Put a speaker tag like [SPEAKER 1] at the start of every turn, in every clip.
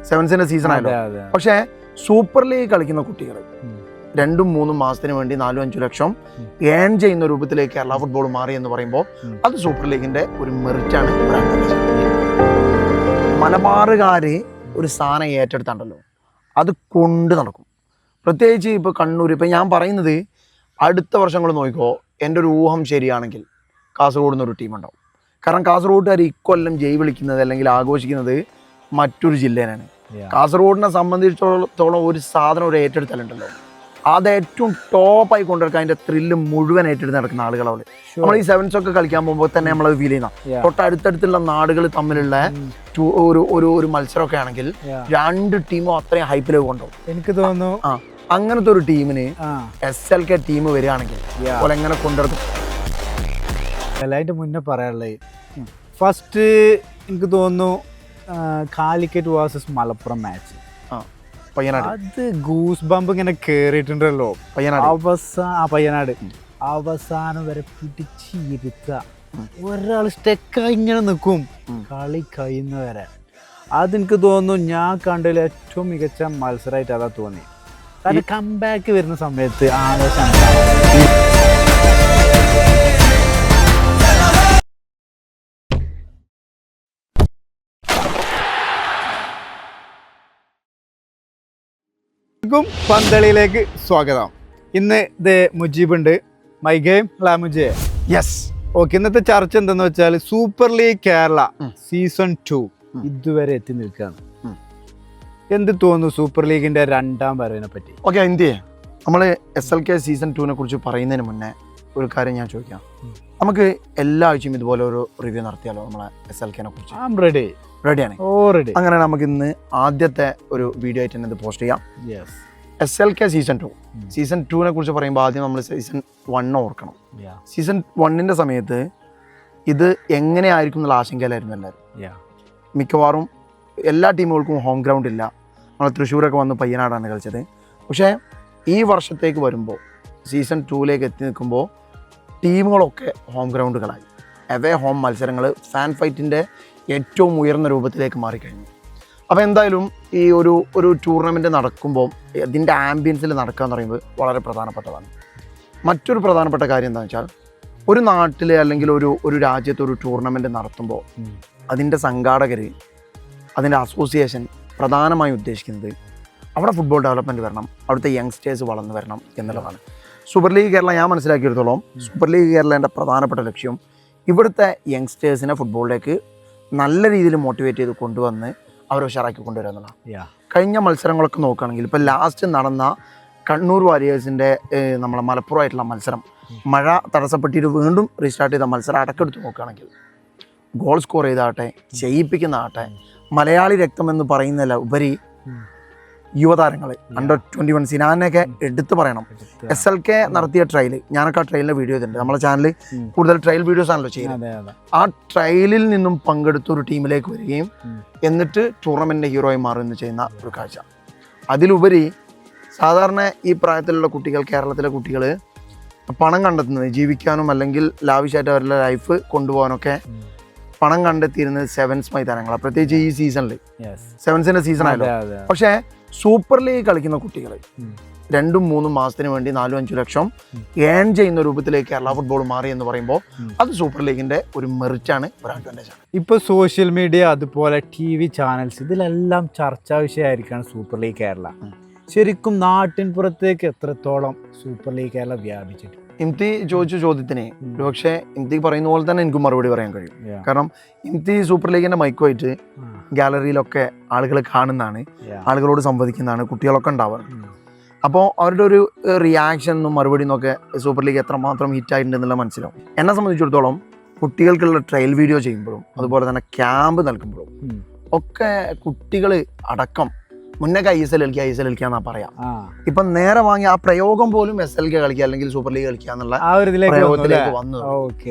[SPEAKER 1] സെവൻസിന്റെ season ആയല്ലോ. പക്ഷേ super league കളിക്കുന്ന കുട്ടികൾ 2-3 മാസത്തിന് വേണ്ടി 4-5 ലക്ഷം ഏൺ ചെയ്യുന്ന രൂപത്തിലേക്ക് കേരള ഫുട്ബോൾ മാറി എന്ന് പറയുമ്പോൾ അത് സൂപ്പർ ലീഗിന്റെ ഒരു മെറിറ്റാണ്. മലബാറുകാര് ഒരു സ്ഥാനം ഏറ്റെടുത്താണ്ടല്ലോ, അത് കൊണ്ട് നടക്കും. പ്രത്യേകിച്ച് ഇപ്പോൾ കണ്ണൂർ. ഇപ്പം ഞാൻ പറയുന്നത് അടുത്ത വർഷങ്ങൾ നോക്കിക്കോ, എൻ്റെ ഒരു ഊഹം ശരിയാണെങ്കിൽ കാസർഗോഡ് നിന്നൊരു ടീമുണ്ടാവും. കാരണം കാസർഗോഡുകാർ ഇക്കൊല്ലം ജയ് വിളിക്കുന്നത് അല്ലെങ്കിൽ ആഘോഷിക്കുന്നത് മറ്റൊരു ജില്ലേനാണ്. കാസർഗോഡിനെ സംബന്ധിച്ചിടത്തോളം ഒരു സാധനം ഒരു ഏറ്റെടുത്തലുണ്ടല്ലോ, അത് ഏറ്റവും ടോപ്പായി കൊണ്ടുവരക്കാൻ അതിൻ്റെ ത്രില്ല് മുഴുവൻ ഏറ്റെടുത്ത് നടക്കുന്ന ആളുകളാണ്. നമ്മൾ ഈ സെവൻസ് ഒക്കെ കളിക്കാൻ പോകുമ്പോൾ തന്നെ നമ്മളത് ഫീൽ ചെയ്യുന്ന തൊട്ടടുത്തടുത്തുള്ള നാടുകൾ തമ്മിലുള്ള ഒരു മത്സരമൊക്കെ ആണെങ്കിൽ 2 ടീമും അത്രയും ഹൈപ്പിലേക്ക് കൊണ്ടുപോകും.
[SPEAKER 2] എനിക്ക് തോന്നുന്നു
[SPEAKER 1] അങ്ങനത്തെ ഒരു ടീമിന് SLK ടീം വരികയാണെങ്കിൽ എങ്ങനെ കൊണ്ടുവരും.
[SPEAKER 2] എല്ലായിട്ട് മുന്നേ പറയാനുള്ളത് ഫസ്റ്റ് എനിക്ക് തോന്നുന്നു കാലിക്കറ്റ് വേഴ്സസ് മലപ്പുറം മാച്ച്, അത് ഗൂസ് ബമ്പ് ഇങ്ങനെ കേറിയിട്ടുണ്ടല്ലോ. പയ്യനാട് അവസാനം വരെ പിടിച്ചിരുത്ത ഒരാൾ സ്റ്റെക്കായി ഇങ്ങനെ നിൽക്കും കളി കഴിയുന്നവരെ. അതെനിക്ക് തോന്നുന്നു ഞാൻ കണ്ടതിൽ ഏറ്റവും മികച്ച മത്സരമായിട്ട് അതാ തോന്നി. കാരണം കംബാക്ക് വരുന്ന സമയത്ത് ആവേശം. പന്തളിയിലേക്ക് സ്വാഗതം. ഇന്ന് ഇത് മുജീബുണ്ട്. My game Mujeeb.
[SPEAKER 1] Yes.
[SPEAKER 2] Okay, ഇന്നത്തെ ചർച്ച എന്തെന്ന് വെച്ചാൽ സൂപ്പർ ലീഗ് കേരള സീസൺ 2 ഇതുവരെ എത്തി നിൽക്കുകയാണ്. എന്ത് തോന്നുന്നു സൂപ്പർ ലീഗിന്റെ 2ാം വരവിനെ പറ്റി?
[SPEAKER 1] ഓക്കെ, ഇന്ത്യ നമ്മൾ SLK സീസൺ 2 കുറിച്ച് പറയുന്നതിന് മുന്നേ ഒരു കാര്യം ഞാൻ ചോദിക്കാം. നമുക്ക് എല്ലാ ആഴ്ചയും ഇതുപോലെ ഒരു റിവ്യൂ നടത്തിയാലോ നമ്മളെ SLK കുറിച്ച്? റെഡിയാണ്. അങ്ങനെ നമുക്ക് ഇന്ന് ആദ്യത്തെ ഒരു വീഡിയോ ആയിട്ട് തന്നെ ഇത് പോസ്റ്റ് ചെയ്യാം. SLK സീസൺ 2 കുറിച്ച് പറയുമ്പോൾ ആദ്യം നമ്മൾ സീസൺ 1 ഓർക്കണം. സീസൺ 1 സമയത്ത് ഇത് എങ്ങനെയായിരിക്കും എന്നുള്ള ആശങ്കയിലായിരുന്നു എല്ലാവരും. മിക്കവാറും എല്ലാ ടീമുകൾക്കും ഹോം ഗ്രൗണ്ട് ഇല്ല. നമ്മൾ തൃശ്ശൂരൊക്കെ വന്ന് പയ്യനാടാണ് കളിച്ചത്. പക്ഷേ ഈ വർഷത്തേക്ക് വരുമ്പോൾ സീസൺ 2 എത്തി നിൽക്കുമ്പോൾ ടീമുകളൊക്കെ ഹോം ഗ്രൗണ്ടുകളായി. അവേ ഹോം മത്സരങ്ങൾ ഫാൻ ഫൈറ്റിൻ്റെ ഏറ്റവും ഉയർന്ന രൂപത്തിലേക്ക് മാറിക്കഴിഞ്ഞു. അപ്പോൾ എന്തായാലും ഈ ഒരു ടൂർണമെൻറ്റ് നടക്കുമ്പോൾ അതിൻ്റെ ആംബിയൻസിൽ നടക്കുക എന്ന് പറയുമ്പോൾ വളരെ പ്രധാനപ്പെട്ടതാണ്. മറ്റൊരു പ്രധാനപ്പെട്ട കാര്യം എന്താണെന്ന് വെച്ചാൽ ഒരു നാട്ടിൽ അല്ലെങ്കിൽ ഒരു രാജ്യത്ത് ഒരു ടൂർണമെൻറ്റ് നടത്തുമ്പോൾ അതിൻ്റെ സംഘാടകർ, അതിൻ്റെ അസോസിയേഷൻ പ്രധാനമായും ഉദ്ദേശിക്കുന്നത് അവിടെ ഫുട്ബോൾ ഡെവലപ്മെൻറ്റ് വരണം, അവിടുത്തെ യങ്സ്റ്റേഴ്സ് വളർന്നു വരണം എന്നുള്ളതാണ്. സൂപ്പർ ലീഗ് കേരള ഞാൻ മനസ്സിലാക്കിയെടുത്തോളം സൂപ്പർ ലീഗ് കേരളേൻ്റെ പ്രധാനപ്പെട്ട ലക്ഷ്യം ഇവിടുത്തെ യങ്സ്റ്റേഴ്സിനെ ഫുട്ബോളിലേക്ക് നല്ല രീതിയിൽ മോട്ടിവേറ്റ് ചെയ്ത് കൊണ്ടുവന്ന് അവരെ ഉഷാറാക്കി കൊണ്ടുവരിക എന്നുള്ളതാണ്. കഴിഞ്ഞ മത്സരങ്ങളൊക്കെ നോക്കുകയാണെങ്കിൽ ഇപ്പോൾ ലാസ്റ്റ് നടന്ന കണ്ണൂർ വാരിയേഴ്സിൻ്റെ നമ്മളെ മലപ്പുറമായിട്ടുള്ള മത്സരം മഴ തടസ്സപ്പെട്ടിട്ട് വീണ്ടും റീസ്റ്റാർട്ട് ചെയ്ത മത്സരം അടക്കെടുത്ത് നോക്കുകയാണെങ്കിൽ ഗോൾ സ്കോർ ചെയ്താട്ടെ, ജയിപ്പിക്കുന്നതാട്ടെ, മലയാളി രക്തം എന്ന് പറയുന്നില്ല ഉപരി യുവതാരങ്ങൾ അണ്ടർ 21 സിനാനെയൊക്കെ എടുത്തു പറയണം. SLK നടത്തിയ ട്രയൽ, ഞാനൊക്കെ ആ ട്രയലിൻ്റെ വീഡിയോ ഇതുണ്ട് നമ്മുടെ ചാനലിൽ. കൂടുതൽ ട്രയൽ വീഡിയോസ് ആണല്ലോ ചെയ്യുന്നത്. ആ ട്രയലിൽ നിന്നും പങ്കെടുത്ത ഒരു ടീമിലേക്ക് വരികയും എന്നിട്ട് ടൂർണമെൻറ്റിൻ്റെ ഹീറോയി മാറുകയും ചെയ്യുന്ന ഒരു കാഴ്ച. അതിലുപരി സാധാരണ ഈ പ്രായത്തിലുള്ള കുട്ടികൾ, കേരളത്തിലെ കുട്ടികൾ പണം കണ്ടെത്തുന്നത് ജീവിക്കാനും അല്ലെങ്കിൽ ലാവിഷായിട്ട് അവരുടെ ലൈഫ് കൊണ്ടുപോകാനൊക്കെ പണം കണ്ടെത്തിയിരുന്നത് സെവൻസ് മൈതാനങ്ങളാണ്. പ്രത്യേകിച്ച് ഈ സീസണിൽ സെവൻസിൻ്റെ സീസൺ ആയല്ലോ. പക്ഷേ സൂപ്പർ ലീഗ് കളിക്കുന്ന കുട്ടികൾ 2-3 മാസത്തിന് വേണ്ടി 4-5 ലക്ഷം ഏൺ ചെയ്യുന്ന രൂപത്തിലേക്ക് കേരള ഫുട്ബോൾ മാറി എന്ന് പറയുമ്പോൾ അത് സൂപ്പർ ലീഗിൻ്റെ ഒരു മെറിറ്റാണ്, ഒരു അഡ്വാൻറ്റേജാണ്.
[SPEAKER 2] ഇപ്പോൾ സോഷ്യൽ മീഡിയ അതുപോലെ TV ചാനൽസ് ഇതിലെല്ലാം ചർച്ചാ വിഷയമായിരിക്കുകയാണ് സൂപ്പർ ലീഗ് കേരള. ശരിക്കും നാട്ടിൻ പുറത്തേക്ക് എത്രത്തോളം സൂപ്പർ ലീഗ് കേരള വ്യാപിച്ചിട്ട്?
[SPEAKER 1] ഇംതി ചോദിച്ച ചോദ്യത്തിന് പക്ഷേ ഇംതി പറയുന്ന പോലെ തന്നെ എനിക്ക് മറുപടി പറയാൻ കഴിയും. കാരണം ഇംതി സൂപ്പർ ലീഗിൻ്റെ മൈക്കുമായിട്ട് ഗാലറിയിലൊക്കെ ആളുകൾ കാണുന്നതാണ്, ആളുകളോട് സംവദിക്കുന്നതാണ്, കുട്ടികളൊക്കെ ഉണ്ടാവാറ്. അപ്പോൾ അവരുടെ ഒരു റിയാക്ഷനും മറുപടി എന്നൊക്കെ സൂപ്പർ ലീഗ് എത്രമാത്രം ഹിറ്റായിട്ടുണ്ടെന്നുള്ള മനസ്സിലാവും. എന്നെ സംബന്ധിച്ചിടത്തോളം കുട്ടികൾക്കുള്ള ട്രയൽ വീഡിയോ ചെയ്യുമ്പോഴും അതുപോലെ തന്നെ ക്യാമ്പ് നൽകുമ്പോഴും ഒക്കെ കുട്ടികൾ അടക്കം മുന്നൊക്കെ ISL കളിക്കാന്നാ പറയാം. ഇപ്പൊ നേരെ വാങ്ങി ആ പ്രയോഗം പോലും SLK കളിക്കുക അല്ലെങ്കിൽ സൂപ്പർ ലീഗ് കളിക്കുക എന്നുള്ള പ്രയോഗത്തിലേക്ക് വന്നു.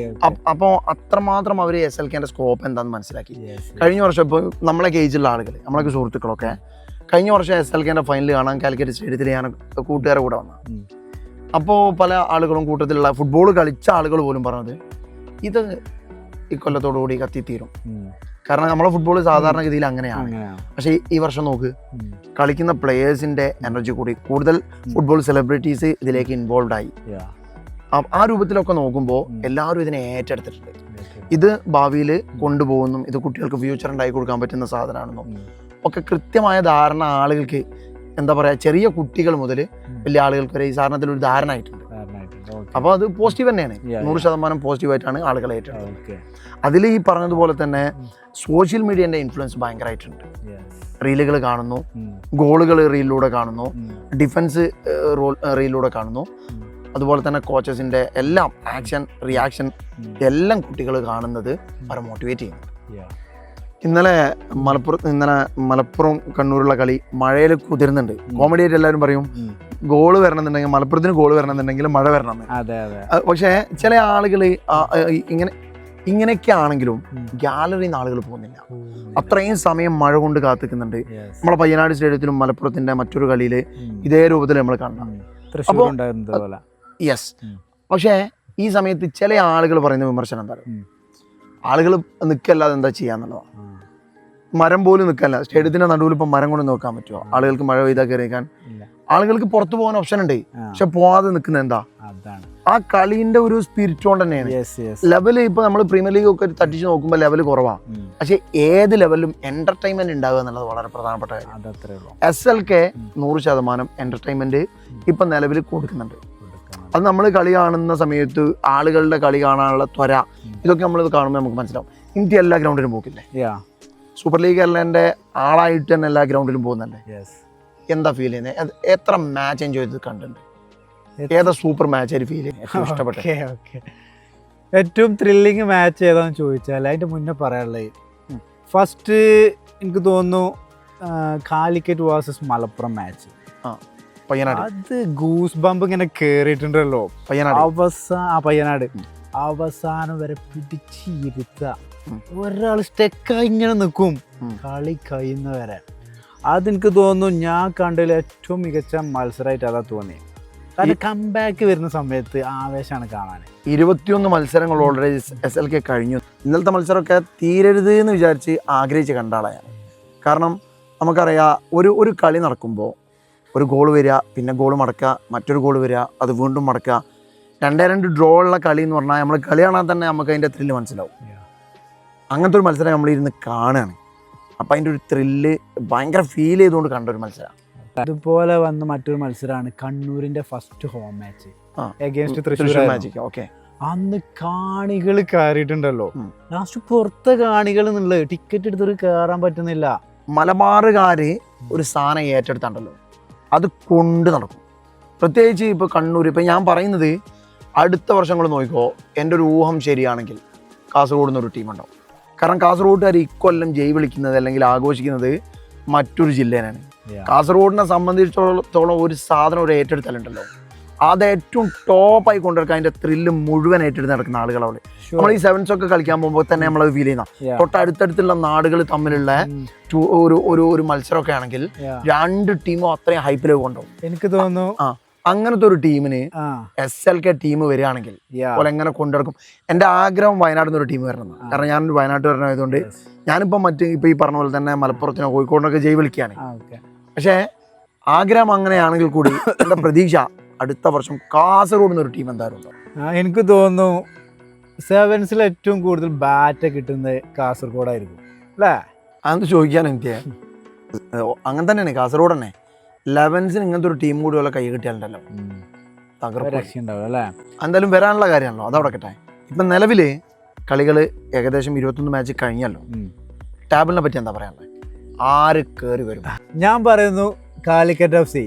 [SPEAKER 1] അപ്പോൾ അത്രമാത്രം അവർ SLKന്റെ സ്കോപ്പ് എന്താന്ന് മനസ്സിലാക്കി. കഴിഞ്ഞ വർഷം ഇപ്പോൾ നമ്മളെ കേജിലുള്ള ആളുകൾ, നമ്മളൊക്കെ സുഹൃത്തുക്കളൊക്കെ കഴിഞ്ഞ വർഷം SLKന്റെ ഫൈനൽ കാണാൻ കാലിക്കറ്റ് സ്റ്റേഡിയത്തിൽ ഞാൻ കൂട്ടുകാരെ കൂടെ വന്നു. അപ്പോൾ പല ആളുകളും കൂട്ടത്തിലുള്ള ഫുട്ബോൾ കളിച്ച ആളുകൾ പോലും പറഞ്ഞത് ഇത് ഈ കൊല്ലത്തോടുകൂടി കത്തിത്തീരും. കാരണം നമ്മളെ ഫുട്ബോൾ സാധാരണഗതിയിൽ അങ്ങനെയാണ്. പക്ഷേ ഈ വർഷം നോക്ക്, കളിക്കുന്ന പ്ലേയേഴ്സിന്റെ എനർജി കൂടി കൂടുതൽ ഫുട്ബോൾ സെലിബ്രിറ്റീസ് ഇതിലേക്ക് ഇൻവോൾവ് ആയി. ആ രൂപത്തിലൊക്കെ നോക്കുമ്പോൾ എല്ലാവരും ഇതിനെ ഏറ്റെടുത്തിട്ടുണ്ട്. ഇത് ഭാവിയിൽ കൊണ്ടുപോകുന്നു, ഇത് കുട്ടികൾക്ക് ഫ്യൂച്ചർ ഉണ്ടായി കൊടുക്കാൻ പറ്റുന്ന സാധനമാണെന്നും ഒക്കെ കൃത്യമായ ധാരണ ആളുകൾക്ക്, എന്താ പറയുക, ചെറിയ കുട്ടികൾ മുതൽ വലിയ ആളുകൾക്ക് വരെ ഈ സാധനത്തിൽ ഒരു ധാരണ ആയിട്ടുണ്ട്. അപ്പോൾ അത് പോസിറ്റീവ് തന്നെയാണ്, 100% പോസിറ്റീവായിട്ടാണ് ആളുകൾ ഏറ്റെടുത്തത്. അതിൽ ഈ പറഞ്ഞതുപോലെ തന്നെ സോഷ്യൽ മീഡിയൻ്റെ ഇൻഫ്ലുവൻസ് ഭയങ്കരമായിട്ടുണ്ട്. റീലുകൾ കാണുന്നു, ഗോളുകൾ റീലിലൂടെ കാണുന്നു, ഡിഫൻസ് റീലിലൂടെ കാണുന്നു, അതുപോലെ തന്നെ കോച്ചസിൻ്റെ എല്ലാം ആക്ഷൻ റിയാക്ഷൻ എല്ലാം കുട്ടികൾ കാണുന്നത് അവരെ മോട്ടിവേറ്റ് ചെയ്യുന്നു. ഇന്നലെ മലപ്പുറം കണ്ണൂരുള്ള കളി മഴയിൽ കുതിരുന്നുണ്ട്. കോമഡി ആയിട്ട് എല്ലാവരും പറയും ഗോള് വരണമെന്നുണ്ടെങ്കിൽ മലപ്പുറത്തിന് ഗോള് വരണമെന്നുണ്ടെങ്കിൽ മഴ വരണം. പക്ഷേ ചില ആളുകൾ ഇങ്ങനെയൊക്കെ ആണെങ്കിലും ഗാലറിയിൽ നിന്ന് ആളുകൾ പോകുന്നില്ല. അത്രയും സമയം മഴ കൊണ്ട് കാത്തിക്കുന്നുണ്ട്. നമ്മളെ പയ്യനാട് സ്റ്റേഡിയത്തിലും മലപ്പുറത്തിന്റെ മറ്റൊരു കളിയിൽ ഇതേ രൂപത്തിൽ നമ്മൾ കാണണം. യെസ്. പക്ഷേ ഈ സമയത്ത് ചില ആളുകൾ പറയുന്ന വിമർശനം എന്താണ്, ആളുകൾ നിൽക്കല്ലാതെ എന്താ ചെയ്യാന്നുള്ളതാണ്. മരം പോലും നിൽക്കല്ല, സ്റ്റേഡിയത്തിന്റെ നടുവിൽ ഇപ്പം മരം കൊണ്ട് നോക്കാൻ പറ്റുമോ? ആളുകൾക്ക് മഴ പെയ്താൽ കയറിയേക്കാൻ ആളുകൾക്ക് പുറത്തു പോകാൻ ഓപ്ഷൻ ഉണ്ട്. പക്ഷെ പോവാതെ നിൽക്കുന്നത് എന്താ? ആ കളീന്റെ ഒരു സ്പിരിറ്റ് കൊണ്ട് തന്നെയാണ്. ലെവല് ഇപ്പൊ നമ്മൾ പ്രീമിയർ ലീഗ് ഒക്കെ തട്ടിച്ച് നോക്കുമ്പോൾ ലെവല് കുറവാണ്. പക്ഷെ ഏത് ലെവലിലും എന്റർടൈൻമെന്റ് ഉണ്ടാവുക എന്നുള്ളത് വളരെ പ്രധാനപ്പെട്ട കാര്യം. SLK 100% എന്റർടൈൻമെന്റ് ഇപ്പൊ നിലവിൽ കൊടുക്കുന്നുണ്ട്. അത് നമ്മൾ കളി കാണുന്ന സമയത്ത് ആളുകളുടെ കളി കാണാനുള്ള ത്വര, ഇതൊക്കെ നമ്മൾ കാണുമ്പോൾ നമുക്ക് മനസ്സിലാവും. ഇന്ത്യ എല്ലാ ഗ്രൗണ്ടിലും പോക്കില്ലേ? സൂപ്പർ ലീഗ് കേരളന്റെ ആളായിട്ട് തന്നെ എല്ലാ ഗ്രൗണ്ടിലും പോകുന്നുണ്ട്. എന്താ ഫീൽ ചെയ്യുന്നത്? എത്ര മാച്ച് എൻജോയ് ചെയ്ത് കണ്ടിട്ടുണ്ട്? ഏതാ സൂപ്പർ മാച്ച് ആയിട്ട് ഫീൽ ചെയ്യുന്നത്? ഇഷ്ടപ്പെട്ടു?
[SPEAKER 2] ഏറ്റവും ത്രില്ലിങ് മാച്ച് ഏതാന്ന് ചോദിച്ചാൽ അതിന്റെ മുന്നേ പറയാനുള്ളത്, ഫസ്റ്റ് എനിക്ക് തോന്നുന്നു കാലിക്കറ്റ് വേഴ്സസ് മലപ്പുറം മാച്ച്. അത് ഗൂസ് ബമ്പ് ഇങ്ങനെ കേറിയിട്ടുണ്ടല്ലോ. പയ്യനാട് അവസാനം വരെ പിടിച്ചിരുത്ത, ഒരാൾ സ്റ്റെക്കായി ഇങ്ങനെ നിൽക്കും കളി കഴിയുന്നവരെ. അതെനിക്ക് തോന്നുന്നു ഞാൻ കണ്ടതിൽ ഏറ്റവും മികച്ച മത്സരമായിട്ട് അതാ തോന്നി. കാരണം കംബാക്ക് വരുന്ന സമയത്ത് ആവേശമാണ് കാണാൻ.
[SPEAKER 1] 21 മത്സരങ്ങൾ ഓൾറെഡി SLK കഴിഞ്ഞു. ഇന്നലത്തെ മത്സരമൊക്കെ തീരരുത് എന്ന് വിചാരിച്ച് ആഗ്രഹിച്ച് കണ്ട ആളാണ്. കാരണം നമുക്കറിയാം, ഒരു കളി നടക്കുമ്പോൾ ഒരു ഗോൾ വരിക, പിന്നെ ഗോൾ മടക്കുക, മറ്റൊരു ഗോൾ വരിക, അത് വീണ്ടും മടക്കുക, 2-2 ഡ്രോ ഉള്ള കളി എന്ന് പറഞ്ഞാൽ നമ്മൾ കളി കാണാൻ തന്നെ നമുക്ക് അതിൻ്റെ ത്രില്ല് മനസ്സിലാവും. അങ്ങനത്തെ ഒരു മത്സരം നമ്മളിരുന്ന് കാണുകയാണ്. അപ്പം അതിൻ്റെ ഒരു ത്രില്ല് ഭയങ്കര ഫീൽ ചെയ്തുകൊണ്ട് കണ്ട ഒരു മത്സരം.
[SPEAKER 2] അതുപോലെ വന്ന മറ്റൊരു മത്സരമാണ് കണ്ണൂരിന്റെ first home match against Thrissur magic.
[SPEAKER 1] Okay,
[SPEAKER 2] അന്ന് കാണികൾ കയറിയിട്ടുണ്ടല്ലോ. ലാസ്റ്റ് പുറത്തെ കാണികൾ എന്നുള്ളത് ടിക്കറ്റ് എടുത്തൊരു കയറാൻ പറ്റുന്നില്ല.
[SPEAKER 1] മലബാറുകാര് ഒരു സാധനം ഏറ്റെടുത്താണ്ടല്ലോ, അത് കൊണ്ട് നടക്കും. പ്രത്യേകിച്ച് ഇപ്പോൾ കണ്ണൂർ, ഇപ്പം ഞാൻ പറയുന്നത് അടുത്ത വർഷങ്ങൾ നോക്കിക്കോ, എൻ്റെ ഒരു ഊഹം ശരിയാണെങ്കിൽ കാസർഗോഡ് നിന്നൊരു ടീമുണ്ടാവും. കാരണം കാസർഗോഡുകാർ ഇക്കൊല്ലം ജയ് വിളിക്കുന്നത് അല്ലെങ്കിൽ ആഘോഷിക്കുന്നത് മറ്റൊരു ജില്ലേനാണ്. കാസർഗോഡിനെ സംബന്ധിച്ചിടത്തോളം ഒരു സാധനം ഒരു ഏറ്റെടുത്തലുണ്ടല്ലോ, അത് ഏറ്റവും ടോപ്പായി കൊണ്ടുവരക്കാൻ അതിൻ്റെ ത്രില്ല് മുഴുവൻ ഏറ്റെടുത്ത് നടക്കുന്ന ആളുകളവിടെ. നമ്മൾ ഈ സെവൻസ് ഒക്കെ കളിക്കാൻ പോകുമ്പോൾ തന്നെ നമ്മളത് ഫീൽ ചെയ്യുന്ന തൊട്ടടുത്തടുത്തുള്ള നാടുകൾ തമ്മിലുള്ള ഒരു മത്സരമൊക്കെ ആണെങ്കിൽ 2 ടീമും അത്രയും ഹൈപ്പിലേക്ക് കൊണ്ടുപോകും.
[SPEAKER 2] എനിക്ക് തോന്നുന്നു
[SPEAKER 1] അങ്ങനത്തെ ഒരു ടീമിന് SLK ടീം വരികയാണെങ്കിൽ പോലെ എങ്ങനെ കൊണ്ടുനടക്കും. എൻ്റെ ആഗ്രഹം വയനാട്ടിൽ നിന്നൊരു ടീം വരണം. കാരണം ഞാനൊരു വയനാട്ടുകാരനായതുകൊണ്ട് ഞാനിപ്പോൾ ഇപ്പം ഈ പറഞ്ഞ പോലെ തന്നെ മലപ്പുറത്തിനോ കോഴിക്കോടിനൊക്കെ ജയ് വിളിക്കുകയാണ്. പക്ഷേ ആഗ്രഹം അങ്ങനെയാണെങ്കിൽ കൂടി എൻ്റെ പ്രതീക്ഷ അടുത്ത വർഷം കാസർഗോഡ് നിന്നൊരു ടീം എന്തായാലും ഉണ്ടോ.
[SPEAKER 2] എനിക്ക് തോന്നുന്നു സെവൻസിൽ ഏറ്റവും കൂടുതൽ ബാറ്റ് കിട്ടുന്നത് കാസർഗോഡായിരിക്കും അല്ലേ?
[SPEAKER 1] അതെന്ത് ചോദിക്കാൻ എനിക്ക് അങ്ങനെ തന്നെയാണ്. കാസർഗോഡ് തന്നെ 11 ഇങ്ങനത്തെ ഒരു ടീം കൂടി പോലെ കൈ കിട്ടിയാലുണ്ടല്ലോ
[SPEAKER 2] അല്ലേ?
[SPEAKER 1] എന്തായാലും വരാനുള്ള കാര്യമാണല്ലോ, അതവിടെ കേട്ടെ. ഇപ്പം നിലവിൽ കളികൾ ഏകദേശം 21 മാച്ച് കഴിഞ്ഞല്ലോ. ടാബിളിനെ പറ്റി എന്താ പറയാനുള്ളത്? ആര് കയറി വരും?
[SPEAKER 2] ഞാൻ പറയുന്നു Calicut FC,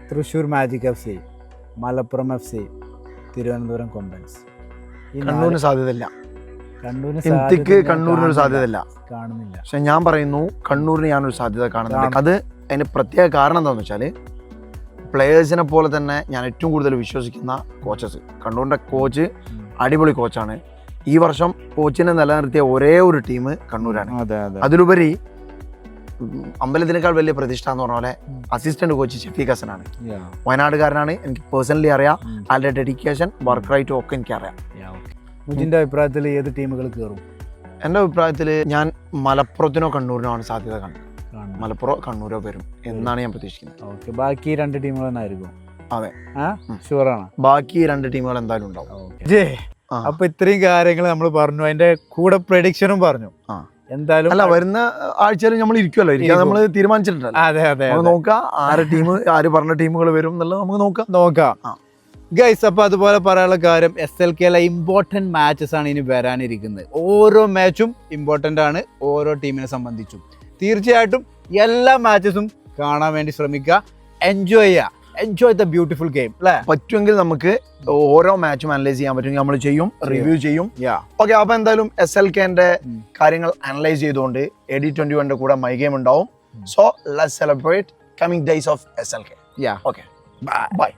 [SPEAKER 2] Thrissur magic FC, Malappuram FC, Thiruvananthapuram Kombans.
[SPEAKER 1] കണ്ണൂരിന് സാധ്യതയില്ല. കണ്ണൂരിനൊരു സാധ്യതയില്ല
[SPEAKER 2] കാണുന്നില്ല.
[SPEAKER 1] പക്ഷെ ഞാൻ പറയുന്നു കണ്ണൂരിന് ഞാനൊരു സാധ്യത കാണുന്നുണ്ട്. അത് അതിന് പ്രത്യേക കാരണം എന്താണെന്ന് വെച്ചാൽ പ്ലേയേഴ്സിനെ പോലെ തന്നെ ഞാൻ ഏറ്റവും കൂടുതൽ വിശ്വസിക്കുന്ന കോച്ചസ്. കണ്ണൂരിൻ്റെ കോച്ച് അടിപൊളി കോച്ചാണ്. ഈ വർഷം കോച്ചിനെ നിലനിർത്തിയ ഒരേ ഒരു ടീം കണ്ണൂരാണ്. അതിലുപരി അമ്പലത്തിനേക്കാൾ വലിയ പ്രതിഷ്ഠ എന്ന് പറഞ്ഞ പോലെ അസിസ്റ്റന്റ് കോച്ച് ഷഫീഖ് ഹസനാണ്. വയനാടുകാരനാണ്. എനിക്ക് പേഴ്സണലി അറിയാം. ആളുടെ ഡെഡിക്കേഷൻ, വർക്ക് റൈറ്റും ഒക്കെ എനിക്കറിയാം.
[SPEAKER 2] മുജിന്റെ അഭിപ്രായത്തിൽ ഏത് ടീമുകൾ കയറും?
[SPEAKER 1] എൻ്റെ അഭിപ്രായത്തിൽ ഞാൻ മലപ്പുറത്തിനോ കണ്ണൂരിനോ ആണ് സാധ്യത കണ്ടത്. മലപ്പുറം കണ്ണൂരോ വരും എന്നാണ് ഞാൻ പ്രതീക്ഷിക്കുന്നത്.
[SPEAKER 2] ഓക്കെ, ബാക്കി 2 ടീമുകൾ തന്നെ ആയിരിക്കും.
[SPEAKER 1] അതെ,
[SPEAKER 2] ഷുവറാണ്.
[SPEAKER 1] ബാക്കി 2 ടീമുകൾ എന്തായാലും ഉണ്ടാവും.
[SPEAKER 2] അപ്പൊ ഇത്രയും കാര്യങ്ങൾ നമ്മൾ പറഞ്ഞു, അതിന്റെ കൂടെ പ്രഡിക്ഷനും പറഞ്ഞു. എന്തായാലും
[SPEAKER 1] അല്ല, വരുന്ന ആഴ്ചയിൽ നമ്മൾ ഇരിക്കുമല്ലോ, നമ്മൾ തീരുമാനിച്ചിട്ടുണ്ടല്ലോ.
[SPEAKER 2] അതെ അതെ,
[SPEAKER 1] നോക്കാം ആര് പറഞ്ഞ ടീമുകൾ വരും എന്നുള്ളത് നമുക്ക് നോക്കാം.
[SPEAKER 2] ഗൈസ്, അപ്പൊ അതുപോലെ പറയാനുള്ള കാര്യം, SLKയിലെ ഇമ്പോർട്ടന്റ് മാച്ചസ് ആണ് ഇനി വരാനിരിക്കുന്നത്. ഓരോ മാച്ചും ഇമ്പോർട്ടന്റ് ആണ് ഓരോ ടീമിനെ സംബന്ധിച്ചും. തീർച്ചയായിട്ടും എല്ലാ മാച്ചസും കാണാൻ വേണ്ടി ശ്രമിക്കുക. എൻജോയ് ദ ബ്യൂട്ടിഫുൾ ഗെയിം അല്ലേ?
[SPEAKER 1] പറ്റുമെങ്കിൽ നമുക്ക് ഓരോ മാച്ചും അനലൈസ് ചെയ്യാൻ പറ്റുമെങ്കിൽ നമ്മൾ ചെയ്യും, റിവ്യൂ ചെയ്യും. ഓക്കെ, അപ്പൊ എന്തായാലും SLKന്റെ കാര്യങ്ങൾ അനലൈസ് ചെയ്തുകൊണ്ട് AD21 കൂടെ മൈ ഗെയിം ഉണ്ടാവും. So let's celebrate coming days of SLK.
[SPEAKER 2] Okay,
[SPEAKER 1] by.